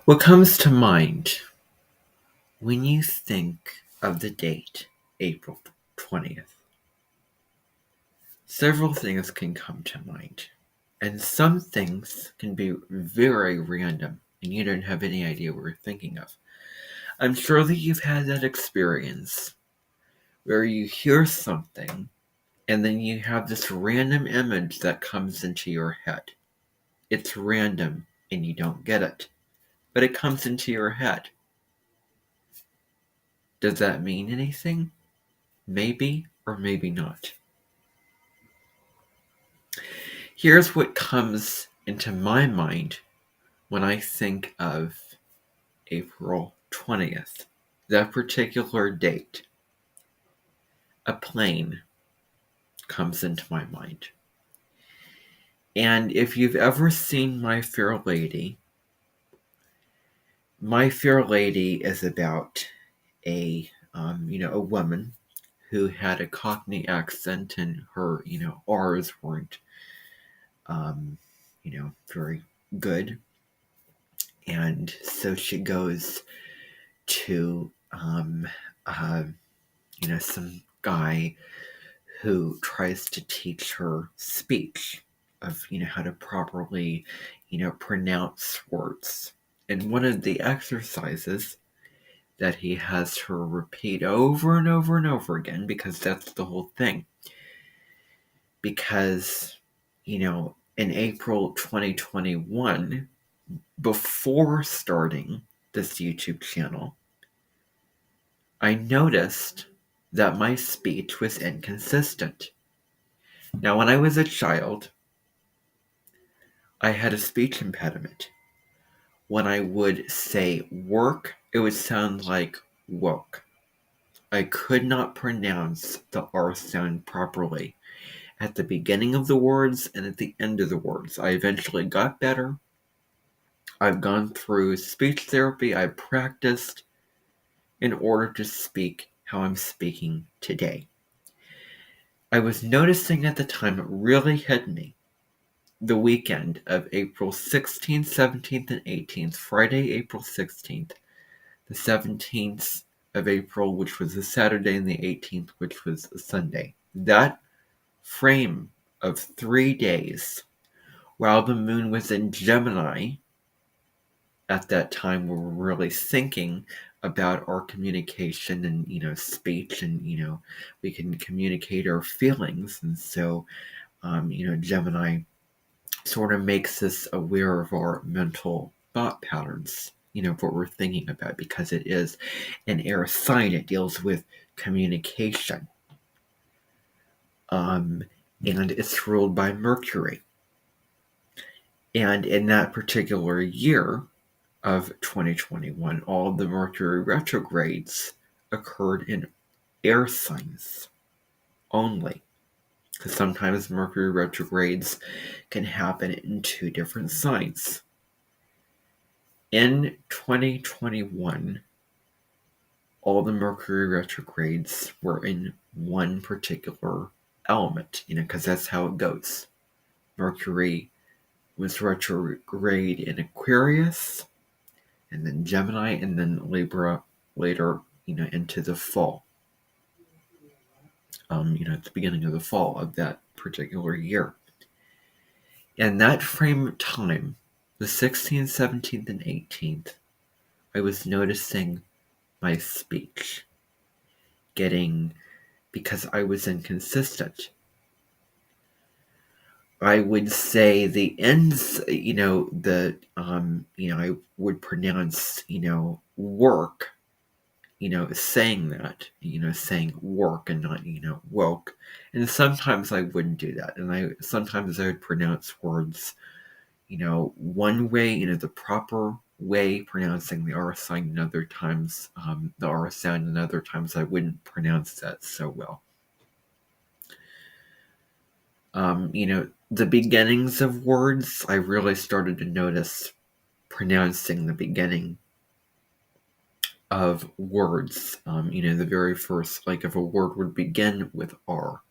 What comes to mind when you think of the date April 20th? Several things can come to mind, and some things can be very random and you don't have any idea what you're thinking of. I'm sure that you've had that experience where you hear something and then you have this random image that comes into your head. It's random and you don't get it, but it comes into your head. Does that mean anything? Maybe or maybe not. Here's what comes into my mind when I think of April 20th, that particular date. A plane comes into my mind. And if you've ever seen My Fair Lady, My Fair Lady is about a woman who had a Cockney accent and her, R's weren't, very good. And so she goes to, some guy who tries to teach her speech of, how to properly, pronounce words. And one of the exercises that he has her repeat over and over and over again, because that's the whole thing. Because, in April 2021, before starting this YouTube channel, I noticed that my speech was inconsistent. Now, when I was a child, I had a speech impediment. When I would say work, it would sound like woke. I could not pronounce the R sound properly at the beginning of the words and at the end of the words. I eventually got better. I've gone through speech therapy. I practiced in order to speak how I'm speaking today. I was noticing at the time, it really hit me, the weekend of April 16th, 17th, and 18th, Friday, April 16th, the 17th of April, which was a Saturday, and the 18th, which was a Sunday. That frame of 3 days, while the moon was in Gemini, at that time we were really thinking about our communication and, speech, and, we can communicate our feelings. And so, Gemini sort of makes us aware of our mental thought patterns, of what we're thinking about, because it is an air sign. It deals with communication. And it's ruled by Mercury. And in that particular year of 2021, all of the Mercury retrogrades occurred in air signs only. Because sometimes Mercury retrogrades can happen in 2 different signs. In 2021, all the Mercury retrogrades were in one particular element, because that's how it goes. Mercury was retrograde in Aquarius, and then Gemini, and then Libra later, into the fall. At the beginning of the fall of that particular year. And that frame of time, the 16th, 17th, and 18th, I was noticing my speech because I was inconsistent. I would say the ends, I would pronounce, work, saying that, saying work and not, woke. And sometimes I wouldn't do that. And sometimes I would pronounce words, one way, the proper way, pronouncing the R sign, and other times the R sound, and other times I wouldn't pronounce that so well. The beginnings of words, I really started to notice pronouncing the beginning of words. The very first, like if a word would begin with R,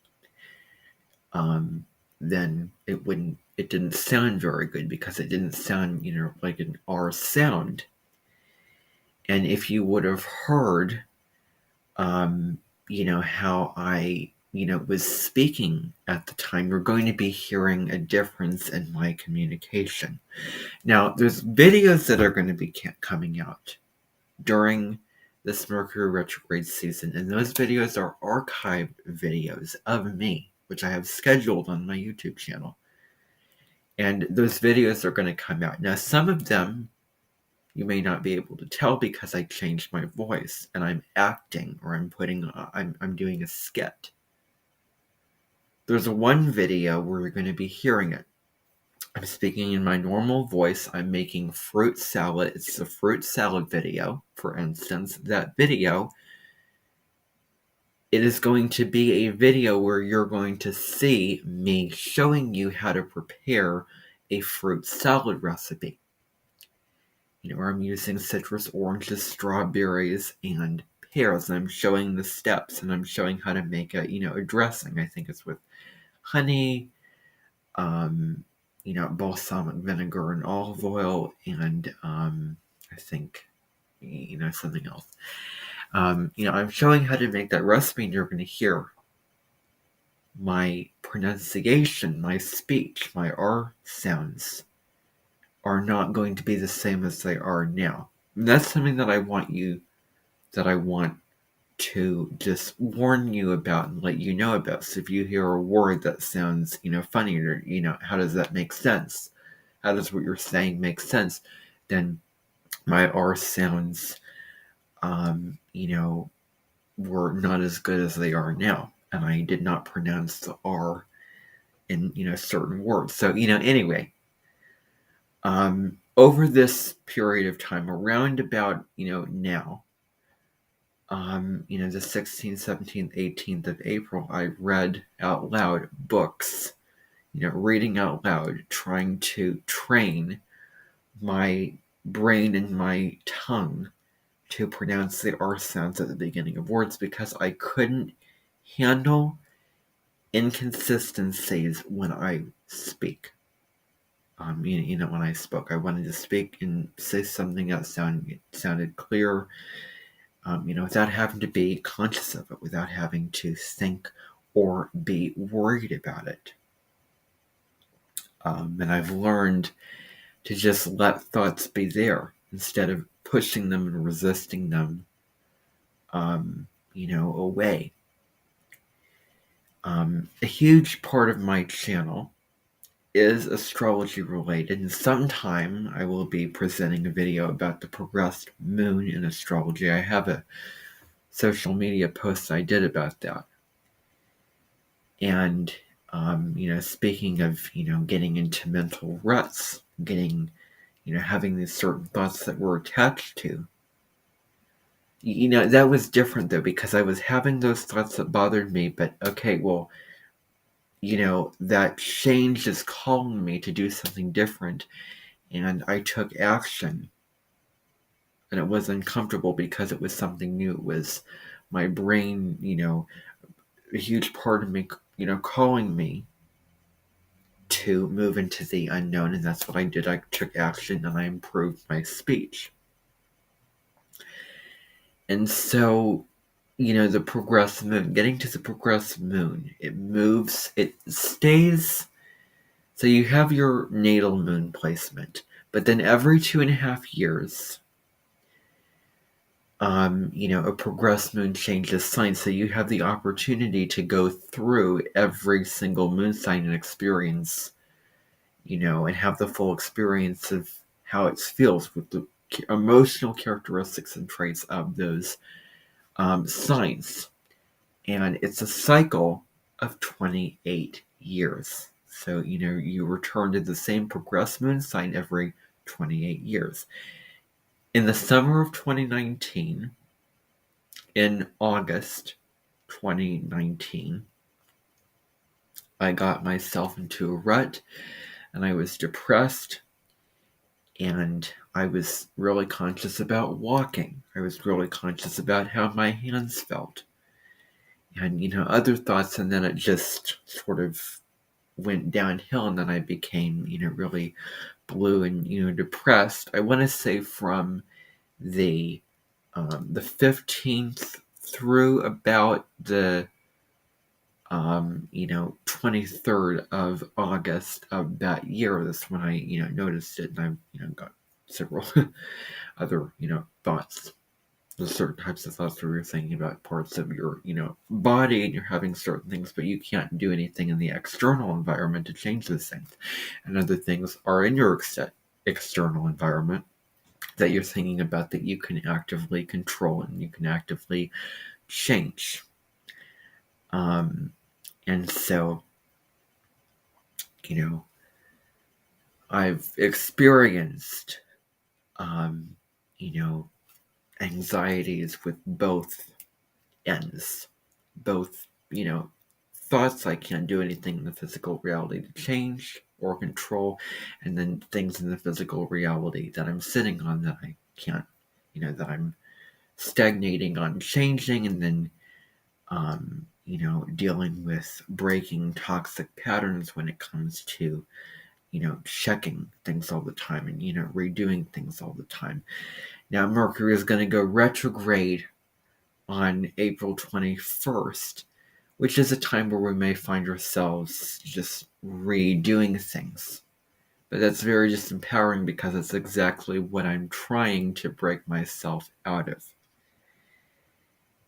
then it didn't sound very good, because it didn't sound, like an R sound. And if you would have heard, how I, was speaking at the time, you're going to be hearing a difference in my communication. Now, there's videos that are going to be coming out during this Mercury retrograde season, and those videos are archived videos of me, which I have scheduled on my YouTube channel. And those videos are going to come out. Now, some of them you may not be able to tell because I changed my voice and I'm acting, or I'm doing a skit. There's one video where you're going to be hearing it. I'm speaking in my normal voice. I'm making fruit salad. It's a fruit salad video, for instance. That video, it is going to be a video where you're going to see me showing you how to prepare a fruit salad recipe. Where I'm using citrus, oranges, strawberries, and pears, and I'm showing the steps, and I'm showing how to make a dressing. I think it's with honey, balsamic vinegar and olive oil, and I think, something else. I'm showing how to make that recipe, and you're going to hear my pronunciation, my speech, my R sounds are not going to be the same as they are now. And that's something that I want to just warn you about and let you know about. So if you hear a word that sounds, funny, or, how does that make sense? How does what you're saying make sense? Then my R sounds, were not as good as they are now. And I did not pronounce the R in, certain words. So, anyway, over this period of time, around about, now, the 16th, 17th, 18th of April, I read out loud books, reading out loud, trying to train my brain and my tongue to pronounce the R sounds at the beginning of words, because I couldn't handle inconsistencies when I speak. When I spoke, I wanted to speak and say something that sounded clear, without having to be conscious of it, without having to think or be worried about it. And I've learned to just let thoughts be there instead of pushing them and resisting them, away. A huge part of my channel is astrology related, and sometime I will be presenting a video about the progressed moon in astrology. I have a social media post I did about that. And, speaking of, getting into mental ruts, having these certain thoughts that we're attached to, that was different though, because I was having those thoughts that bothered me, but okay, well, that change is calling me to do something different, and I took action, and it was uncomfortable because it was something new. It was my brain, a huge part of me, calling me to move into the unknown, and that's what I did. I took action and I improved my speech. And so, the progressive moon, getting to the progressive moon, it moves, it stays. So you have your natal moon placement, but then every 2.5 years, a progressed moon changes sign. So you have the opportunity to go through every single moon sign and experience, and have the full experience of how it feels with the emotional characteristics and traits of those signs. And it's a cycle of 28 years. So, you return to the same progressed moon sign every 28 years. In the summer of 2019, in August 2019, I got myself into a rut, and I was depressed, and I was really conscious about walking. I was really conscious about how my hands felt, and, other thoughts, and then it just sort of went downhill, and then I became, really blue and, depressed. I want to say from the the 15th through about the 23rd of August of that year. That's when I noticed it, and I got several other thoughts. There's certain types of thoughts where you're thinking about parts of your body, and you're having certain things, but you can't do anything in the external environment to change those things. And other things are in your external environment that you're thinking about that you can actively control and you can actively change. And so, I've experienced, anxieties with both ends. Both, thoughts I can't do anything in the physical reality to change or control, and then things in the physical reality that I'm sitting on that I can't, that I'm stagnating on changing, and then dealing with breaking toxic patterns when it comes to, checking things all the time and, redoing things all the time. Now, Mercury is going to go retrograde on April 21st, which is a time where we may find ourselves just redoing things. But that's very disempowering because it's exactly what I'm trying to break myself out of.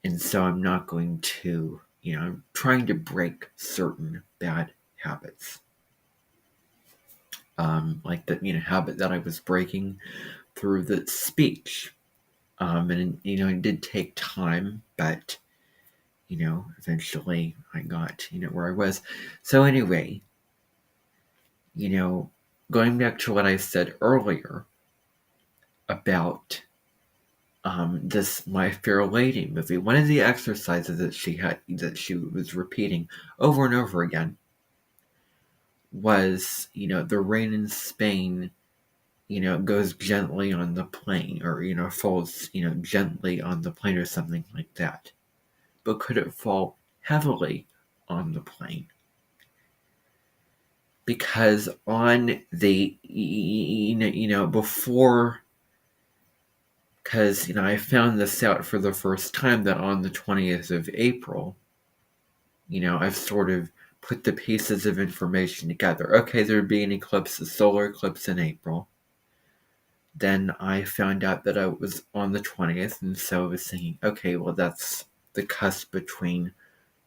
And so I'm not going to, I'm trying to break certain bad habits. Like the, habit that I was breaking through the speech. And, it did take time, but, eventually I got, where I was. So anyway, going back to what I said earlier about this My Fair Lady movie, one of the exercises that she was repeating over and over again was, the rain in Spain, goes gently on the plane, or, falls, gently on the plane or something like that. But could it fall heavily on the plane? Because on the, before, because, I found this out for the first time that on the 20th of April, I've sort of put the pieces of information together. Okay, there'd be an eclipse, a solar eclipse in April. Then I found out that it was on the 20th, and so I was thinking, okay, well, that's the cusp between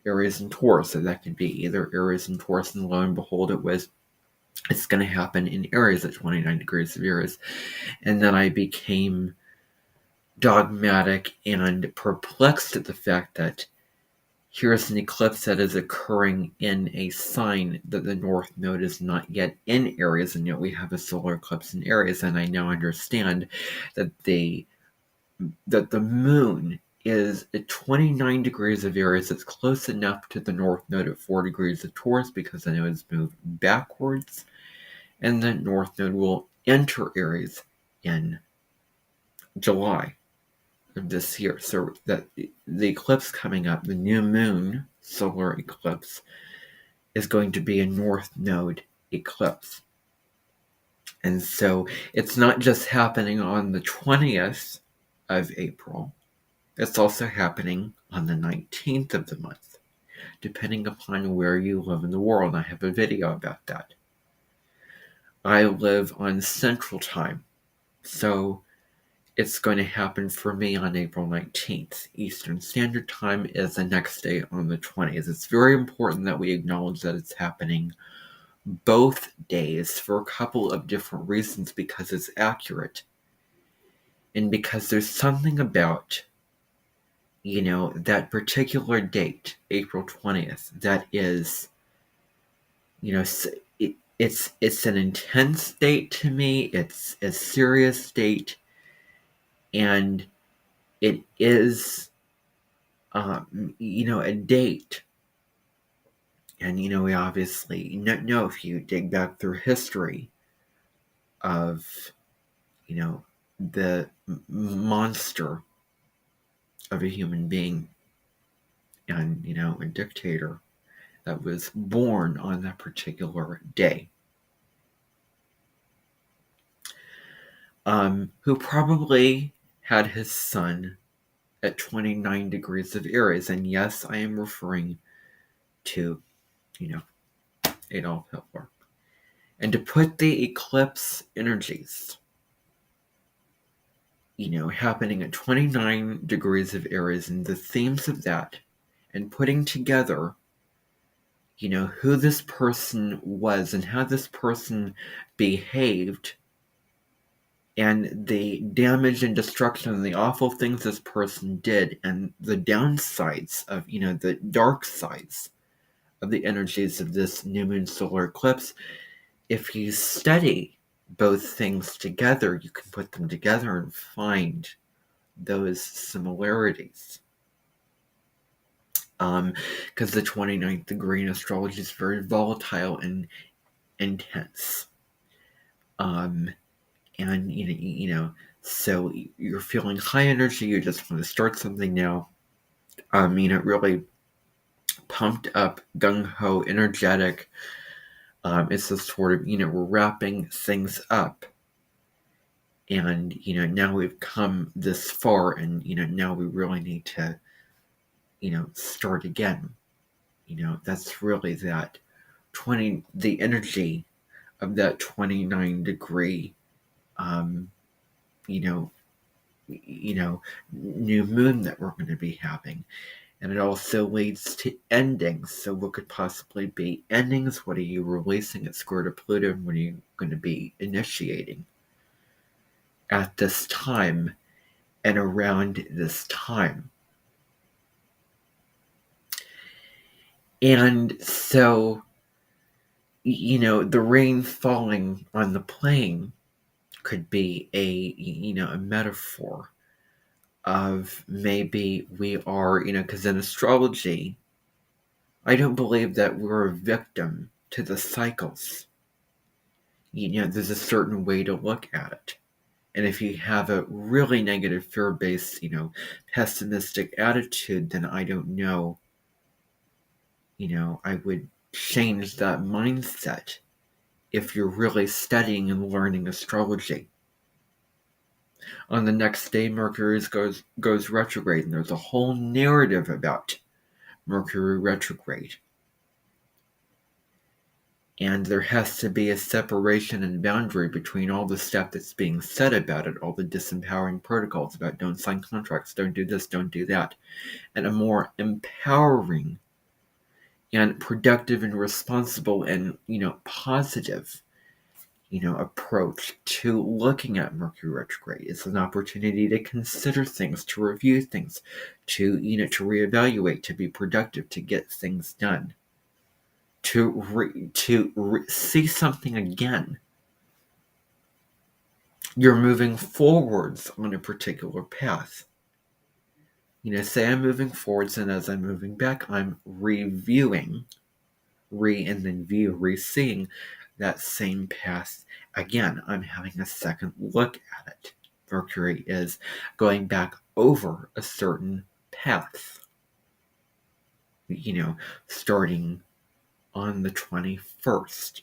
Aries and Taurus, so that could be either Aries and Taurus, and lo and behold, it's going to happen in Aries at 29 degrees of Aries. And then I became dogmatic and perplexed at the fact that here's an eclipse that is occurring in a sign that the North Node is not yet in Aries, and yet we have a solar eclipse in Aries, and I now understand that the moon is at 29 degrees of Aries. It's close enough to the North Node at 4 degrees of Taurus because I know it's moved backwards, and the North Node will enter Aries in July of this year. So that the eclipse coming up, the new moon solar eclipse, is going to be a North Node eclipse. And so it's not just happening on the 20th of April, it's also happening on the 19th of the month, depending upon where you live in the world. I have a video about that. I live on Central Time, so it's going to happen for me on April 19th. Eastern Standard Time is the next day on the 20th. It's very important that we acknowledge that it's happening both days for a couple of different reasons, because it's accurate. And because there's something about, that particular date, April 20th, that is, it's an intense date to me. It's a serious date. And it is, a date. And, we obviously know if you dig back through history of, the monster of a human being and, a dictator that was born on that particular day. Who probably had his son at 29 degrees of Aries. And yes, I am referring to, Adolf Hitler. And to put the eclipse energies, happening at 29 degrees of Aries and the themes of that, and putting together, who this person was and how this person behaved, and the damage and destruction and the awful things this person did, and the downsides of, the dark sides of the energies of this new moon solar eclipse. If you study both things together, you can put them together and find those similarities. Because the 29th degree in astrology is very volatile and intense. And, so you're feeling high energy, you just want to start something now. Really pumped up, gung-ho, energetic. It's a sort of, we're wrapping things up. And, now we've come this far, and, now we really need to, start again. That's really that the energy of that 29 degree, new moon that we're going to be having. And it also leads to endings. So what could possibly be endings? What are you releasing at square to Pluto? And what are you going to be initiating at this time and around this time? And so, the rain falling on the plain could be a metaphor of maybe we are, because in astrology, I don't believe that we're a victim to the cycles. There's a certain way to look at it. And if you have a really negative, fear-based, pessimistic attitude, then I don't know, I would change that mindset if you're really studying and learning astrology. On the next day, Mercury goes retrograde, and there's a whole narrative about Mercury retrograde. And there has to be a separation and boundary between all the stuff that's being said about it, all the disempowering protocols about don't sign contracts, don't do this, don't do that, and a more empowering and productive and responsible and, positive, approach to looking at Mercury retrograde. It's an opportunity to consider things, to review things, to, to reevaluate, to be productive, to get things done. To see something again. You're moving forwards on a particular path. Say I'm moving forwards, and as I'm moving back, I'm reviewing, and then re-seeing that same path again. I'm having a second look at it. Mercury is going back over a certain path. Starting on the 21st.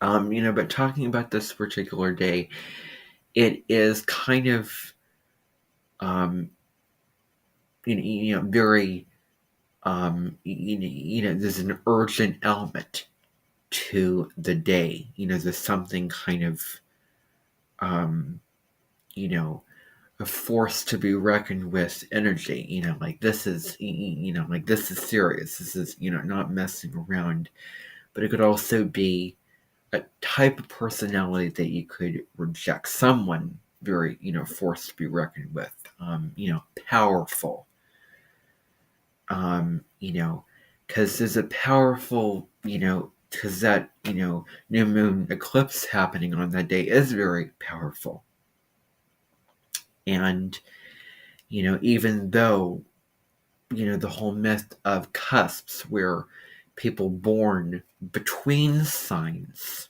But talking about this particular day, it is kind of, very, there's an urgent element to the day. There's something kind of, a force to be reckoned with energy. Like this is, this is serious. This is, not messing around. But it could also be a type of personality that you could reject. Someone very, forced to be reckoned with. Powerful. Because there's a powerful, because that, new moon eclipse happening on that day is very powerful. And, even though, the whole myth of cusps where people born between signs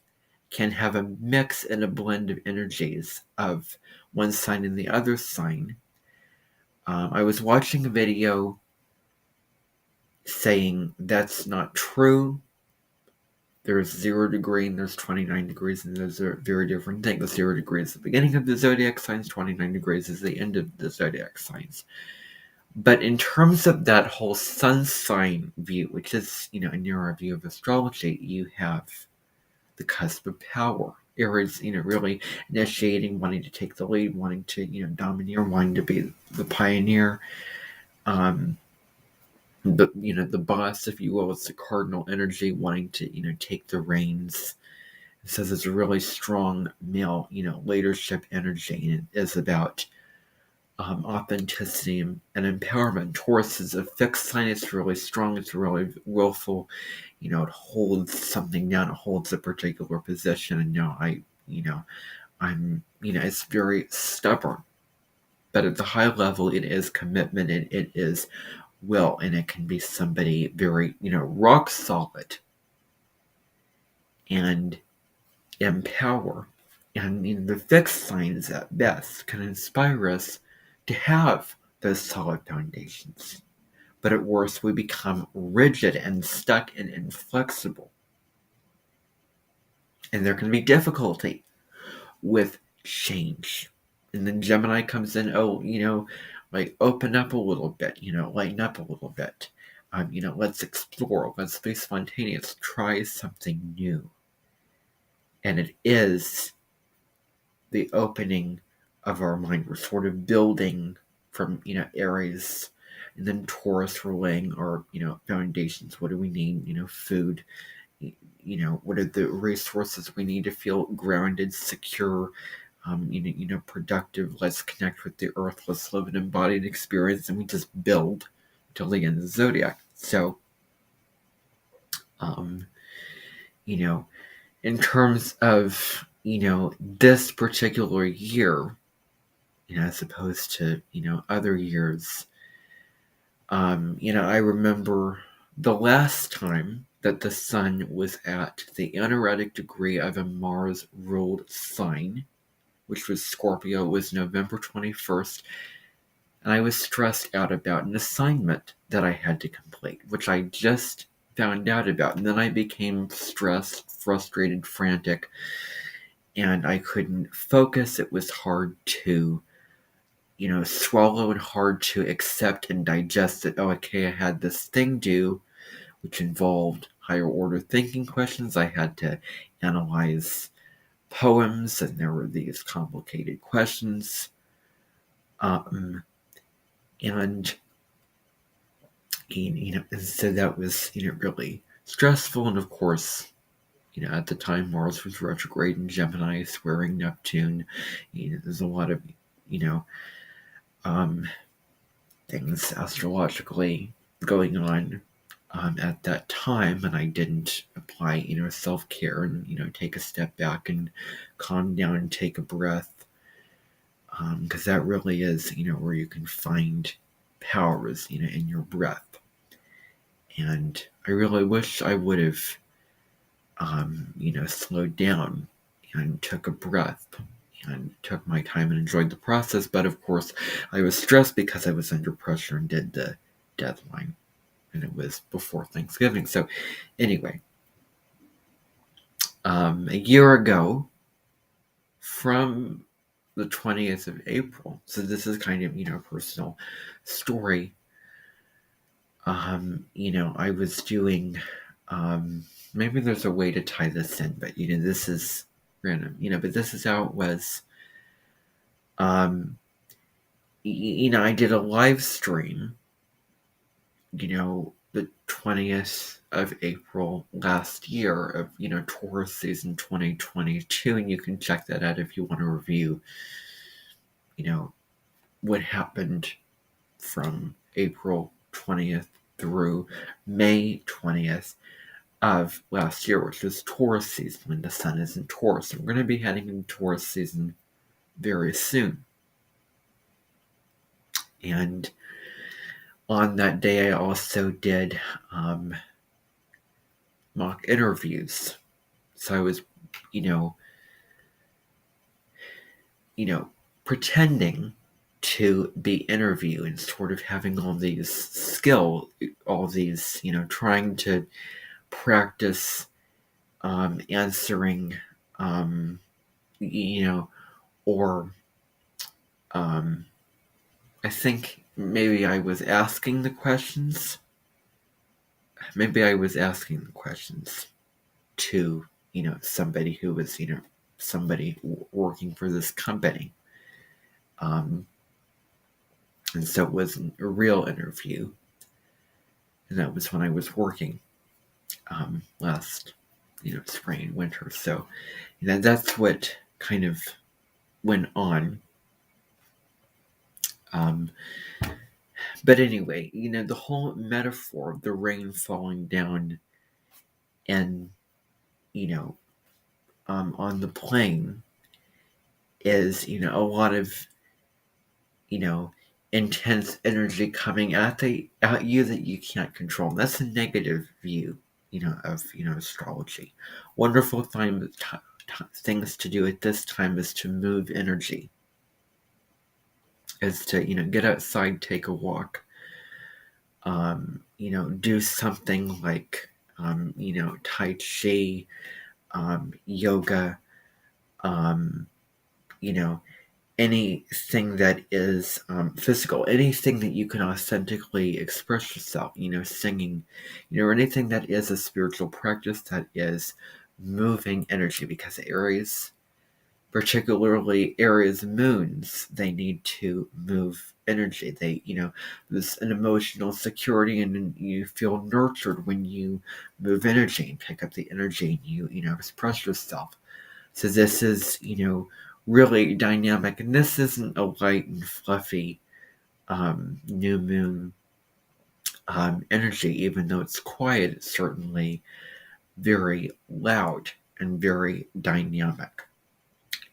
can have a mix and a blend of energies of one sign and the other sign. I was watching a video saying that's not true. There's 0 degree and there's 29 degrees, and those are very different things. 0 degrees is the beginning of the zodiac signs, 29 degrees is the end of the zodiac signs. But in terms of that whole sun sign view, which is, a narrow view of astrology, you have the cusp of power. Aries, really initiating, wanting to take the lead, wanting to, domineer, wanting to be the pioneer. The boss, if you will, it's the cardinal energy, wanting to, take the reins. It says it's a really strong male, leadership energy, and it is about authenticity and empowerment. Taurus is a fixed sign. It's really strong. It's really willful. It holds something down. It holds a particular position. And it's very stubborn. But at the high level, it is commitment and it is will, and it can be somebody very, rock solid and empower. And the fixed signs at best can inspire us to have those solid foundations. But at worst, we become rigid and stuck and inflexible. And there can be difficulty with change. And then Gemini comes in, open up a little bit, lighten up a little bit. Let's explore, let's be spontaneous, try something new. And it is the opening of our mind. We're sort of building from, Aries, and then Taurus, we're laying our, foundations. What do we need? Food. What are the resources we need to feel grounded, secure, productive? Let's connect with the earth. Let's live an embodied experience, and we just build till the end of the zodiac. So, in terms of, this particular year, as opposed to, other years, I remember the last time that the sun was at the anaretic degree of a Mars-ruled sign, which was Scorpio, was November 21st, and I was stressed out about an assignment that I had to complete, which I just found out about, and then I became stressed, frustrated, frantic, and I couldn't focus. It was hard to, swallow and hard to accept and digest it. Oh, okay, I had this thing due, which involved higher order thinking questions. I had to analyze poems, and there were these complicated questions. And so that was, really stressful. And of course, at the time, Mars was retrograde in Gemini, squaring Neptune. There's a lot of, things astrologically going on at that time, and I didn't apply, self-care and, take a step back and calm down and take a breath, because that really is, where you can find power is, in your breath. And I really wish I would have, slowed down and took a breath and took my time and enjoyed the process. But of course, I was stressed because I was under pressure and did the deadline, and it was before Thanksgiving. So anyway, a year ago, from the 20th of April, so this is kind of, a personal story. I was doing, maybe there's a way to tie this in, but, this is random, but this is how it was. I did a live stream, the 20th of April last year of, Taurus season 2022, and you can check that out if you want to review, what happened from April 20th through May 20th of last year, which was Taurus season, when the sun is in Taurus. And we're going to be heading into Taurus season very soon. And on that day, I also did mock interviews. So I was, pretending to be interviewed and sort of having all these skills, all these, trying to practice answering, you know, or I think maybe I was asking the questions. Maybe I was asking the questions to, somebody who was, somebody working for this company. And so it wasn't a real interview. And that was when I was working last, spring and winter. So, that's what kind of went on. But anyway, the whole metaphor of the rain falling down and, on the plane is, a lot of, you know, intense energy coming at you that you can't control. And that's a negative view, of, astrology. Wonderful things to do at this time is to move energy, is to, get outside, take a walk, do something like, Tai Chi, yoga, you know, anything that is physical, anything that you can authentically express yourself, singing, or anything that is a spiritual practice that is moving energy, because Aries, particularly Aries moons, they need to move energy. They, there's an emotional security, and you feel nurtured when you move energy and pick up the energy and you express yourself. So this is, really dynamic, and this isn't a light and fluffy new moon energy. Even though it's quiet, it's certainly very loud and very dynamic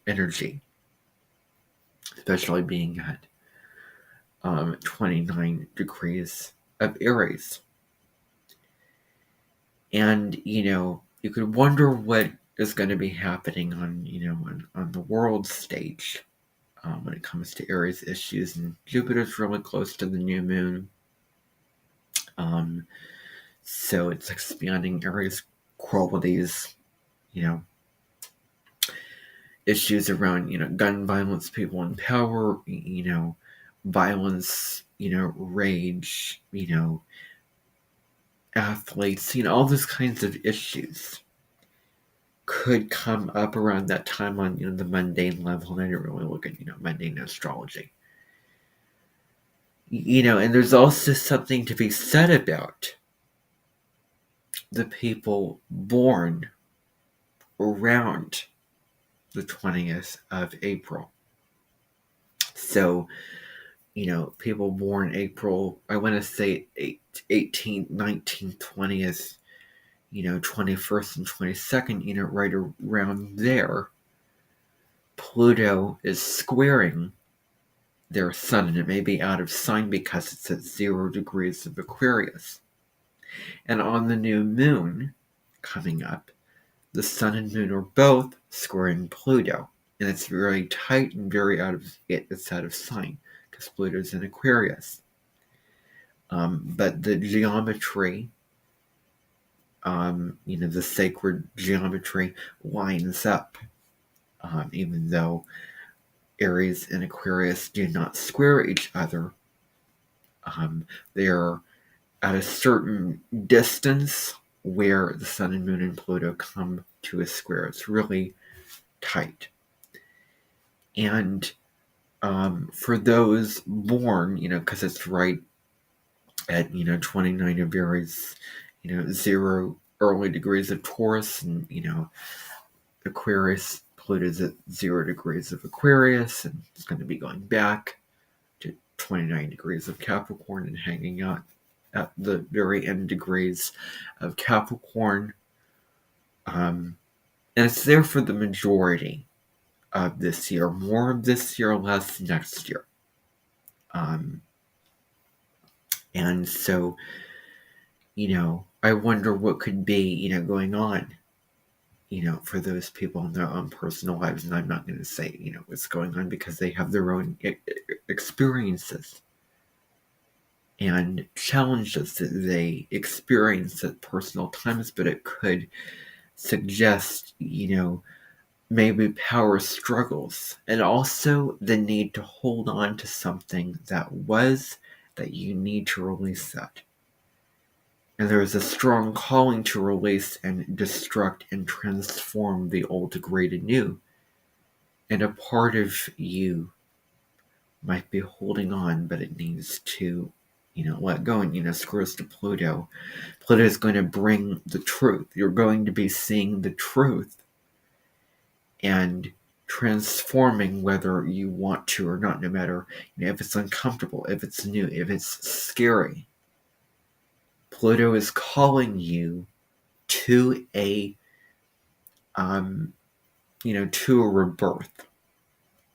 energy, especially being at 29 degrees of Aries. And, you could wonder what is going to be happening on the world stage when it comes to Aries issues. And Jupiter's really close to the new moon. So it's expanding Aries qualities, issues around, gun violence, people in power, violence, rage, athletes, all those kinds of issues could come up around that time on, the mundane level. And I didn't really look at, mundane astrology. And there's also something to be said about the people born around the 20th of April. So, people born April, I want to say 18th, 19th, 20th, 21st and 22nd, right around there, Pluto is squaring their sun, and it may be out of sign because it's at 0 degrees of Aquarius. And on the new moon coming up, the sun and moon are both squaring Pluto, and it's very tight and very out of sign because Pluto's in Aquarius. But the geometry, the sacred geometry lines up, even though Aries and Aquarius do not square each other. They're at a certain distance where the sun and moon and Pluto come to a square. It's really tight. And for those born, because it's right at, 29 of Aries, 0 early degrees of Taurus, and, Aquarius, Pluto's at 0 degrees of Aquarius, and it's going to be going back to 29 degrees of Capricorn and hanging out at the very end degrees of Capricorn. And it's there for the majority of this year. More of this year, less next year. And so, I wonder what could be, going on, for those people in their own personal lives. And I'm not going to say, what's going on, because they have their own experiences and challenges that they experience at personal times, but it could suggests, maybe power struggles, and also the need to hold on to something that you need to release that. And there is a strong calling to release and destruct and transform the old to great and new. And a part of you might be holding on, but it needs to, let go. And, screws to Pluto. Pluto is going to bring the truth. You're going to be seeing the truth and transforming whether you want to or not, no matter, if it's uncomfortable, if it's new, if it's scary. Pluto is calling you to a to a rebirth,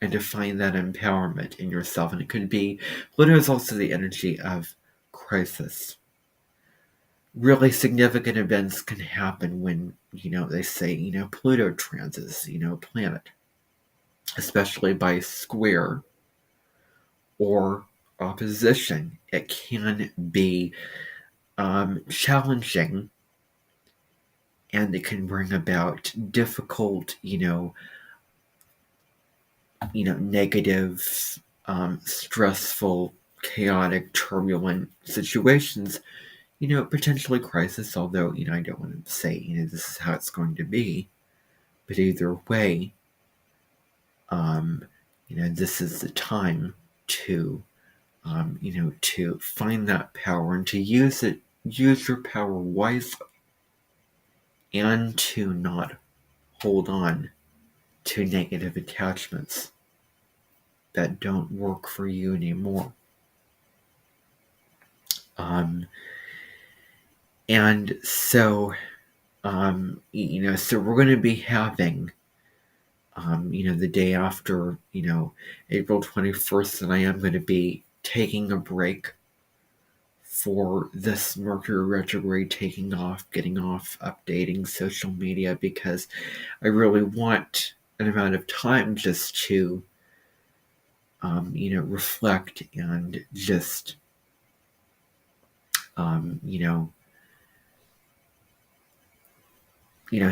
and to find that empowerment in yourself. And it could be, Pluto is also the energy of crisis. Really significant events can happen when, they say, Pluto transits, a planet, especially by square or opposition. It can be challenging, and it can bring about difficult, negative, stressful, chaotic, turbulent situations, potentially crisis, although, I don't want to say, this is how it's going to be. But either way, this is the time to, to find that power and to use your power wisely, and to not hold on to negative attachments that don't work for you anymore. And so, so we're going to be having, the day after, April 21st, and I am going to be taking a break for this Mercury retrograde, getting off, updating social media, because I really want an amount of time just to, reflect and just,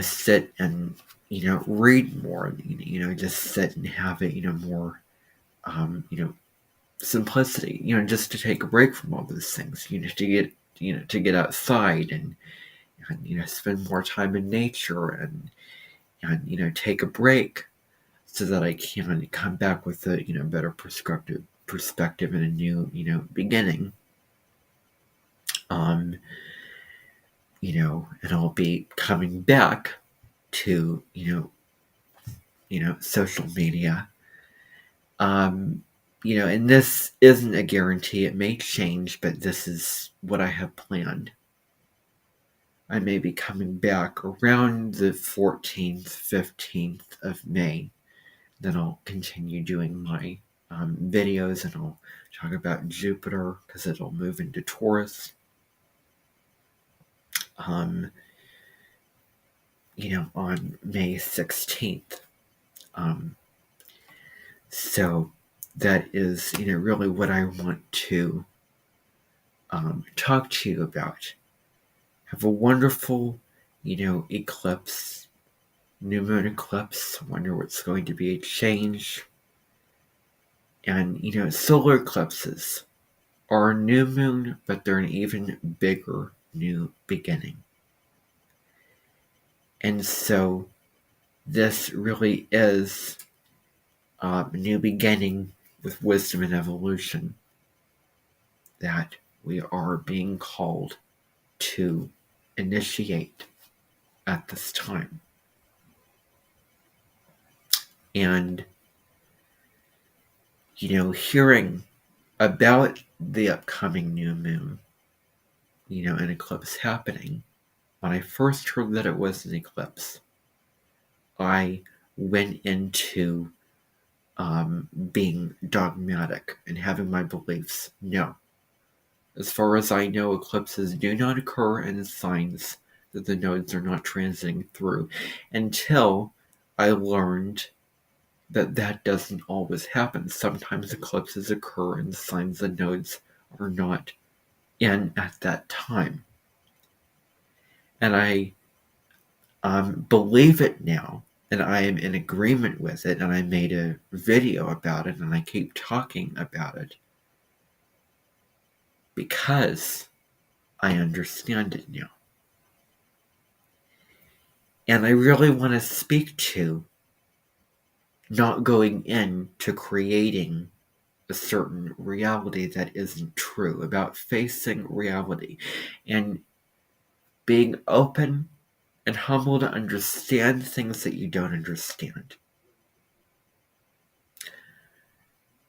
sit and, read more, just sit and have it, more, simplicity, just to take a break from all those things, to get outside and spend more time in nature, and take a break so that I can come back with a, better perspective and a new, beginning. And I'll be coming back to, social media. And this isn't a guarantee. It may change, but this is what I have planned. I may be coming back around the 14th, 15th of May. Then I'll continue doing my videos, and I'll talk about Jupiter, because it'll move into Taurus. On May 16th. So that is, really what I want to talk to you about. Have a wonderful, eclipse, new moon eclipse. I wonder what's going to be a change. And, solar eclipses are a new moon, but they're an even bigger new beginning. And so this really is a new beginning with wisdom and evolution that we are being called to initiate at this time. And, hearing about the upcoming new moon, an eclipse happening, when I first heard that it was an eclipse, I went into being dogmatic and having my beliefs. No. As far as I know, eclipses do not occur in signs that the nodes are not transiting through, until I learned that that doesn't always happen. Sometimes eclipses occur in signs the nodes are not in at that time. And I believe it now, and I am in agreement with it, and I made a video about it, and I keep talking about it because I understand it now. And I really want to speak to not going into creating a certain reality that isn't true, about facing reality and being open and humble to understand things that you don't understand.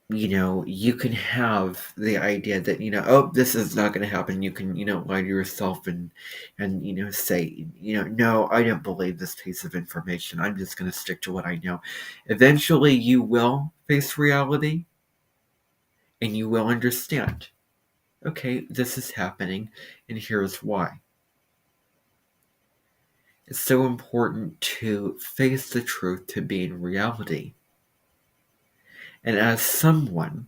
You can have the idea that, oh, this is not going to happen. You can, lie to yourself and say, no, I don't believe this piece of information. I'm just going to stick to what I know. Eventually, you will face reality and you will understand, okay, this is happening and here's why. It's so important to face the truth, to be in reality. And as someone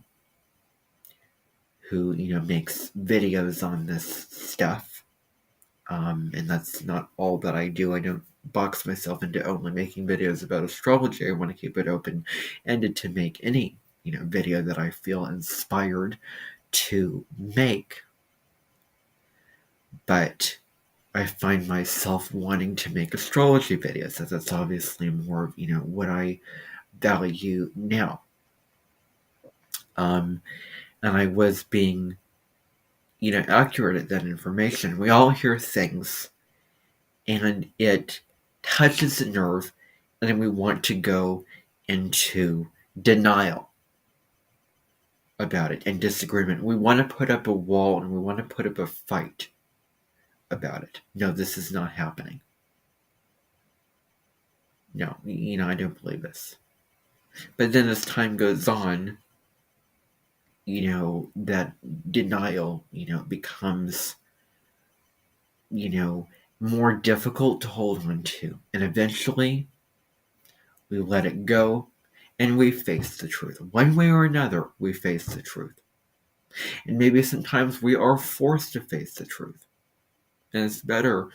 who, makes videos on this stuff, and that's not all that I do. I don't box myself into only making videos about astrology. I want to keep it open-ended to make any, video that I feel inspired to make. But I find myself wanting to make astrology videos, as that's obviously more of, what I value now. And I was being, accurate at that information. We all hear things, and it touches the nerve, and then we want to go into denial about it and disagreement. We want to put up a wall, and we want to put up a fight about it. No, this is not happening. No, I don't believe this. But then as time goes on, that denial, becomes, more difficult to hold on to. And eventually, we let it go and we face the truth. One way or another, we face the truth. And maybe sometimes we are forced to face the truth. And it's better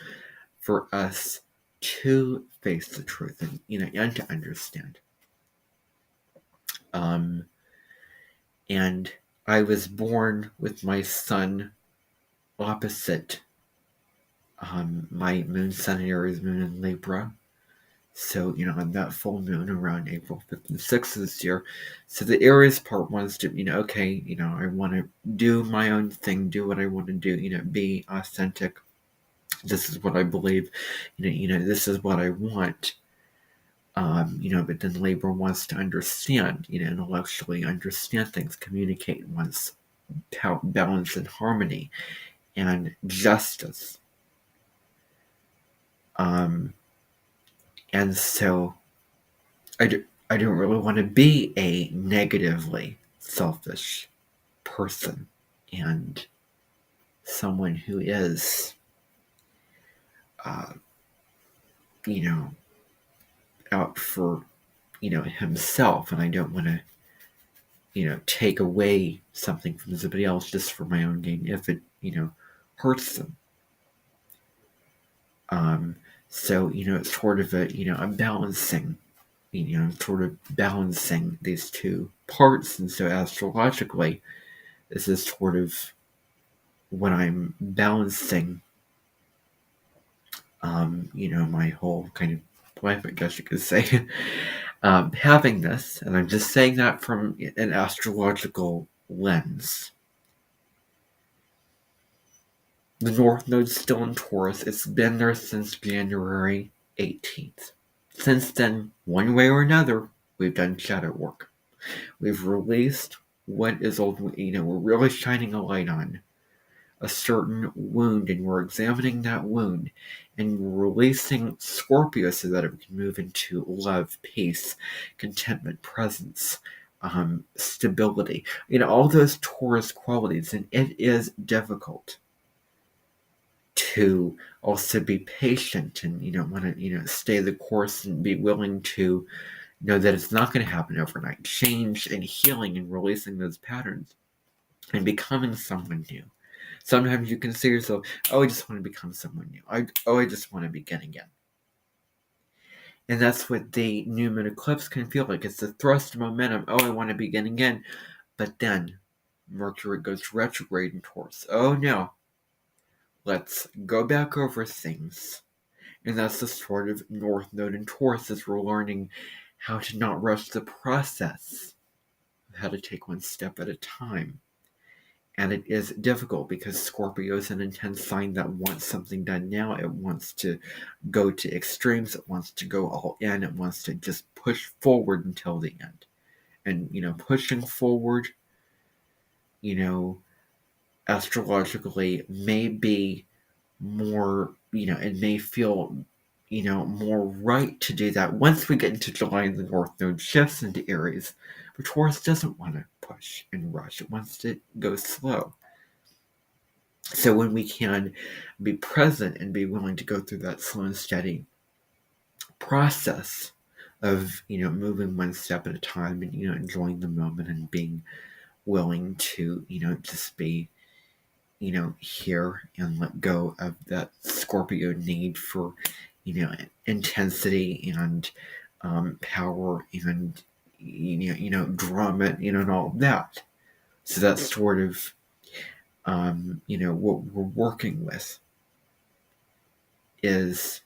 for us to face the truth and, and to understand. And I was born with my sun opposite my moon, sun in Aries, moon in Libra. So, on that full moon around April 5th and 6th this year. So the Aries part wants to, okay, I want to do my own thing, do what I want to do, be authentic. This is what I believe, this is what I want. But then Libra wants to understand, intellectually understand things, communicate, wants balance and harmony and justice. And so I don't really want to be a negatively selfish person and someone who is, out for, himself. And I don't want to, take away something from somebody else just for my own gain if it, hurts them. So, it's sort of a balancing, sort of balancing these two parts. And so astrologically, this is sort of what I'm balancing, my whole kind of life, I guess you could say, having this, and I'm just saying that from an astrological lens. The North Node's still in Taurus. It's been there since January 18th. Since then, one way or another, we've done shadow work. We've released what is ultimately, we're really shining a light on a certain wound, and we're examining that wound, and we're releasing Scorpio so that it can move into love, peace, contentment, presence, stability, all those Taurus qualities. And it is difficult to also be patient and, want to, stay the course and be willing to know that it's not going to happen overnight. Change and healing and releasing those patterns and becoming someone new. Sometimes you can say to yourself, oh, I just want to become someone new. I just want to begin again. And that's what the new moon eclipse can feel like. It's the thrust of momentum. Oh, I want to begin again. But then Mercury goes retrograde in Taurus. Oh no. Let's go back over things. And that's the sort of North Node in Taurus as we're learning how to not rush the process, how to take one step at a time. And it is difficult because Scorpio is an intense sign that wants something done now. It wants to go to extremes. It wants to go all in. It wants to just push forward until the end. And, pushing forward, astrologically may be more, it may feel, more right to do that once we get into July and the North Node shifts into Aries. But Taurus doesn't want to push and rush. It wants to go slow. So when we can be present and be willing to go through that slow and steady process of, moving one step at a time and, enjoying the moment and being willing to, just be, here and let go of that Scorpio need for, intensity and power and, drama, and all of that. So that's sort of, what we're working with is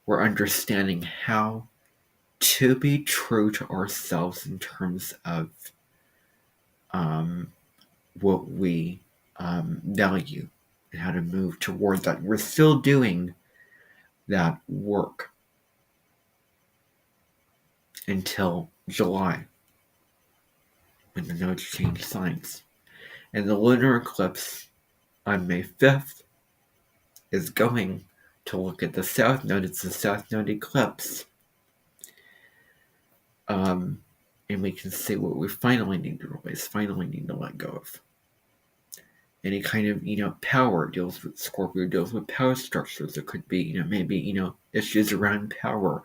we're understanding how to be true to ourselves in terms of what we value and how to move towards that. We're still doing that work until July when the nodes change signs. And the lunar eclipse on May 5th is going to look at the South Node. It's the South Node eclipse. And we can see what we finally need to release, finally need to let go of. Any kind of, power deals with Scorpio, deals with power structures. It could be, maybe, issues around power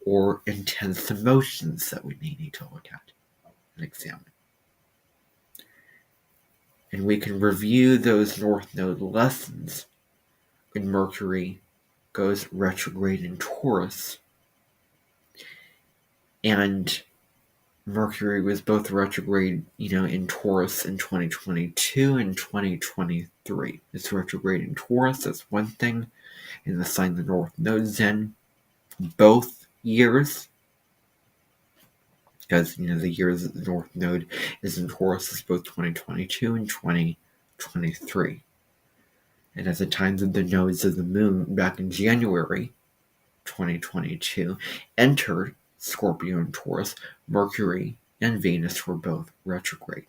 or intense emotions that we need to look at and examine. And we can review those North Node lessons when Mercury goes retrograde in Taurus. And Mercury was both retrograde, in Taurus in 2022 and 2023. It's retrograde in Taurus, that's one thing, in the sign the North Node's in. Both years, because, the years that the North Node is in Taurus is both 2022 and 2023. And at the times of the nodes of the moon back in January 2022 entered Scorpio and Taurus, Mercury and Venus were both retrograde.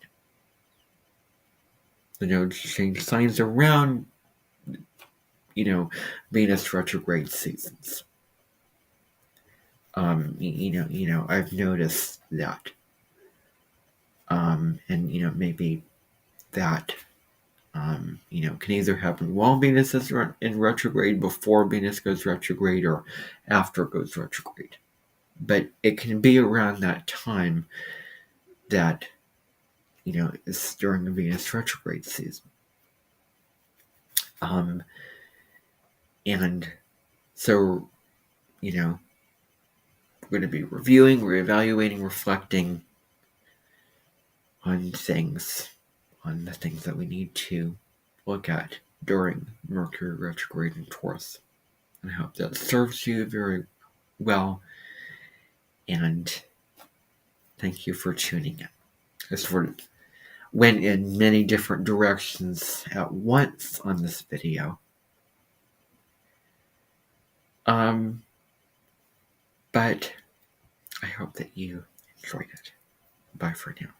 The nodes change signs around, Venus retrograde seasons. I've noticed that. And, maybe that, can either happen while Venus is in retrograde, before Venus goes retrograde, or after it goes retrograde. But it can be around that time that, is during the Venus retrograde season. And so, we're going to be reviewing, reevaluating, reflecting on the things that we need to look at during Mercury retrograde in Taurus. And I hope that serves you very well. And thank you for tuning in. I sort of went in many different directions at once on this video. But I hope that you enjoyed it. Bye for now.